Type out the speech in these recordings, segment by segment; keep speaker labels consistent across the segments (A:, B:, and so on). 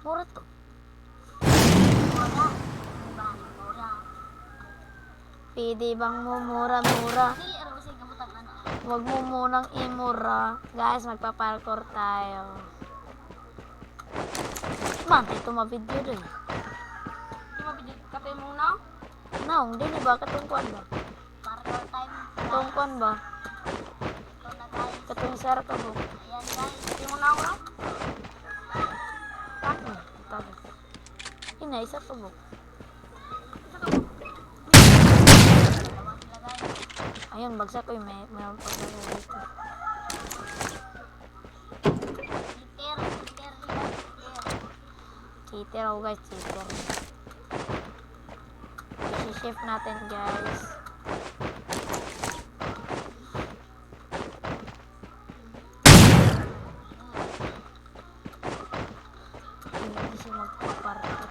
A: Mura to.
B: Mura. Diba? Mura.
A: Pwede bang mumura-mura?
B: Dili araw kasi gamutan ano.
A: Huwag mo munang imura. Guys, magpa-parkour tayo. Man, ito ma-video doon.
B: Di ba bidyo katay mo na?
A: Naong, din ba? Katungkuan ba?
B: Parkour time.
A: Katungkuan ba?
B: Ito na guys.
A: Katung sara ka ba?
B: Ayan guys. Di mo na ako na?
A: Tago. Ina, isa ka ba?
B: Dalawa sila guys.
A: Ayun, bagsak ko yung may pagkakala dito.
B: Cheater. Cheater sila. Cheater.
A: Cheater ako guys, cheater. I-shift natin guys. Hindi siya magpaparkour.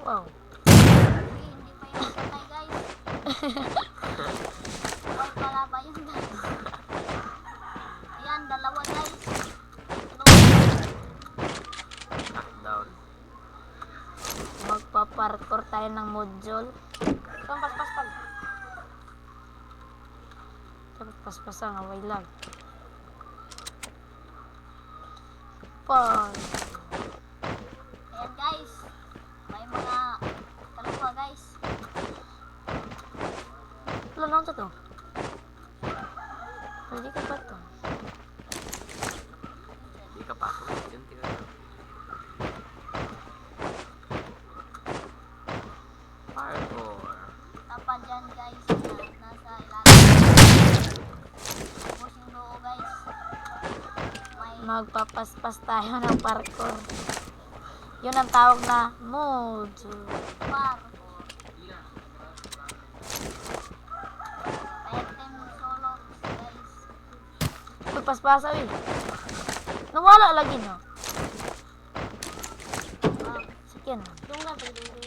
A: Wow.
B: Hindi pa yung patay guys. All pala ba yun guys? Ayan, dalawa guys.
C: Knockdown.
A: Magpa-parkour tayo ng module.
B: Paspaspal.
A: Dapat paspasan, away lang. Pag.
B: Ayan guys. May mga kaluwa guys.
A: Wala na ito to. Pwede ka ba ito?
C: Hindi ka pa ako. Yun, tingnan mo. Parkour.
B: Tapan dyan guys. Nasa ilalim. Tapos yung loo guys. May
A: Magpapaspas tayo ng parkour. Yun ang tawag na module.
B: parkour. Ayan team solo guys.
A: Pagpaspasa eh. Nawala lagi no. Sakyan.
B: Tunggan pag dunggan.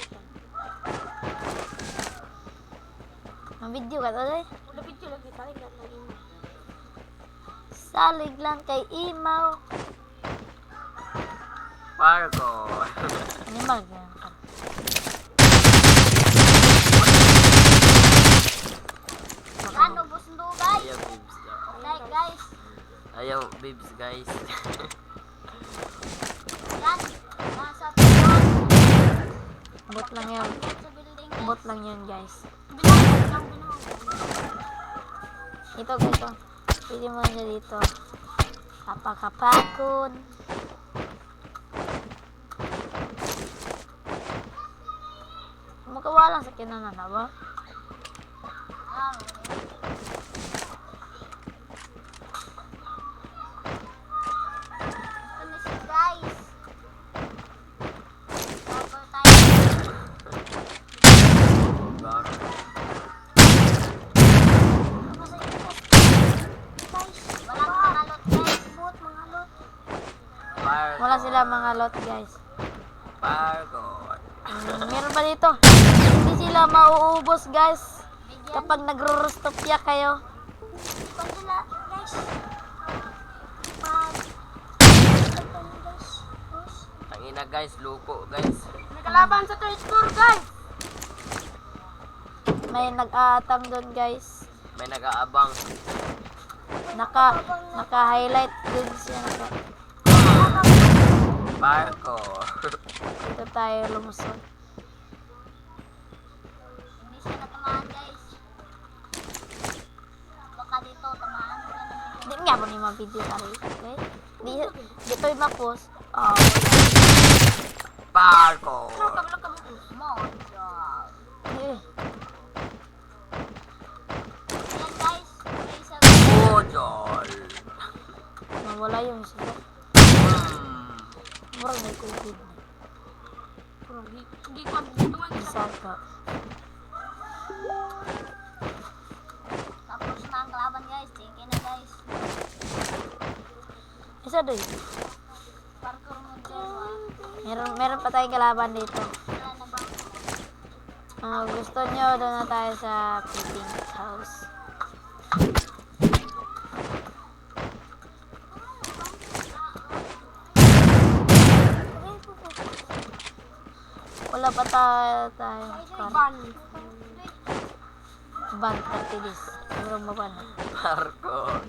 A: Ang video ka to eh.
B: Lapit yun lagi tayo lagi mo.
A: Salig lang kay Imaw.
C: Parkour.
A: Animal.
B: Yan, ubos ndo guys.
C: Ayaw, bibs.
B: Like guys.
C: Ayaw, bibs, guys.
B: Yan. Nasa tuwan.
A: Bot lang yun.
B: Sa building guys.
A: Bot lang yun guys.
B: Binawag.
A: Ito guys oh. Pili mo niya dito. Kapakapakon. Makawalang sa kinanan na ba?
B: Ah, finish it, guys. Cover tayo.
C: Back.
B: Guys, walang mga lot, guys. Boot, mga lot.
C: Parkour.
A: Wala sila mga lot guys.
C: Parkour.
A: Meron pa dito. Hindi sila mauubos guys.
B: Bigyan.
A: Kapag nagro-rostopya kayo.
B: Kung sila, guys. Pag... guys.
C: Tangina, guys. Luko, guys.
B: Nagkalaban sa third floor, guys.
A: May nag-aatang doon guys.
C: May nag-aabang.
A: Naka-highlight din siya.
C: Parkour.
A: Dito tayo lumusot.
B: Hindi siya natamaan, guys. Baka dito, tamaan.
A: Hindi nga po ni mga video tari. Okay? Dito yung ma-post. Oh,
C: Parkour.
B: Small job.
A: eh.
B: Ayan, guys. May isa,
C: Ojol.
A: Nawala yung sila. Mura may COVID na.
B: Hindi ko dito man
A: Isa ka.
B: Tapos na ang kalaban, guys. Sige na, guys.
A: Isa doon.
B: Parkour mo dyan.
A: Meron pa tayong kalaban dito.
B: Wala na ba?
A: Gusto nyo, doon na tayo sa Piping House. Wala pa tayo.
B: Ban.
A: Ban, tertilis. Siguro maban.
C: Parkour.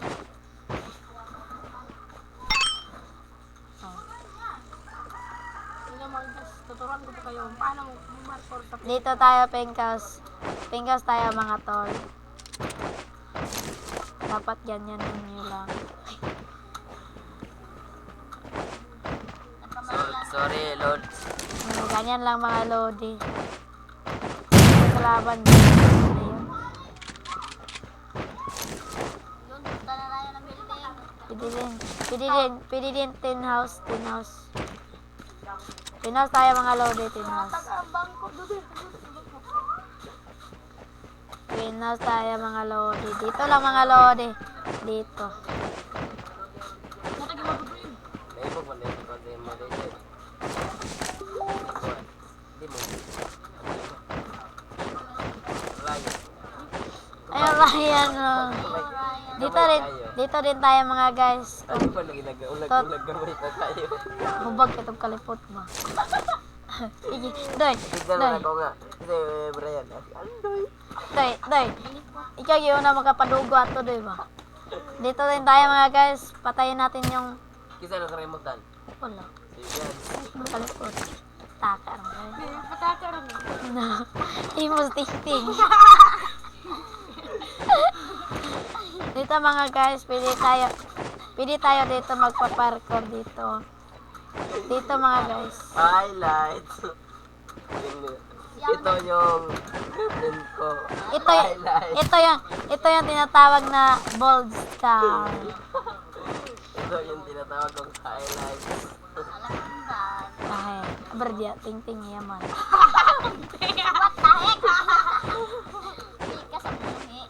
B: Hello mga guys, tuturuan ko po kayo kung paano mag-parkour sa
A: Dito tayo, Pengkas. Pengkas tayo, mga tol. Dapat ganyan ninyo lang.
C: Sorry, Lord.
A: Ganyan lang, mga lodi. Kalaban din. Ayun.
B: Yun, punta na tayo ng building.
A: Pwede din tin house. Tin house tayo, mga lodi, tin house.
B: Bangko, dudu.
A: Tin house tayo, mga lodi. Dito lang, mga lodi. Dito.
B: Natagi mabubuin.
C: May ibang mali ko kasi mo dito. Hindi mo. Layo.
A: Ayun, Ryan. Oh. Dito rin tayo, mga guys.
C: Ano pa lagi nag-ulag-ulag gamay pa tayo.
A: Hubag itong kalipot mo. Sige, doy.
C: Tignan
A: Doy.
C: na ako nga. Kasi Brian, andoy.
A: Doy. Ikaw yung una makapadugo ato, doy ba? Dito rin tayo, mga guys. Patayin natin yung...
C: Kisa na karimutan.
A: Wala.
C: Sige.
A: Kalipot. Taka rin, guys.
B: Patakaroon eh.
A: No. Imos ting. Dito, mga guys, pwede tayo dito magpa-parkour dito. Dito, mga guys.
C: Highlights. Ito yung friend ko.
A: Ito yung tinatawag na bold star.
C: Ito yung tinatawag kong highlights.
A: Ay, berdia ting yaman.
B: What the heck? Hindi ka sa bungi.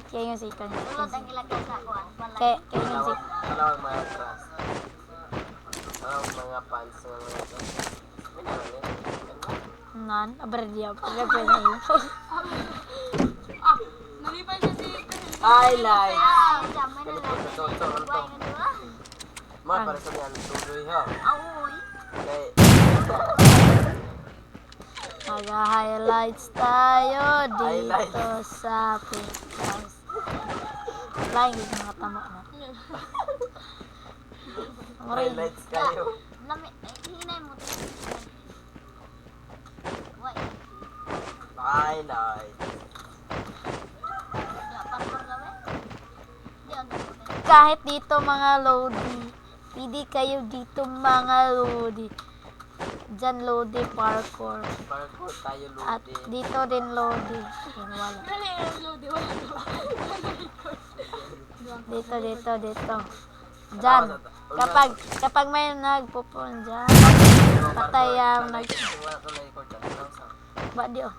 A: Kaya yung sika niya.
B: Tulad ang ilagay sa kuwan.
A: Kaya yung sika.
C: Malawang mga trust. Malawang mga pants.
A: Nan, berdia. Pagkakaya na yun.
B: Nalipay siya si...
C: Highlights.
B: Sama na lang. Buhay nga diba?
C: Mga para sa mga tuloy ha.
B: Aoy.
C: Okay.
A: Mag-highlights tayo dito
C: Highlights.
A: sa Pilipinas. Lain yung mga tama na.
C: Highlights kayo.
B: Hinay mo. Why?
C: Highlights.
B: Ya, parkour gawin? Di, ang gawin.
A: Kahit dito, mga lodi. Pwede kayo dito, mga lodi. Diyan lodi parkour.
C: Parkour tayo
A: At
C: ludi.
A: dito din lodi. Yan, wala.
B: Dali, load.
A: Dito. Diyan. Kapag may nagpupun dyan, patay ang
C: Wala ko na record.
A: Ba di oh.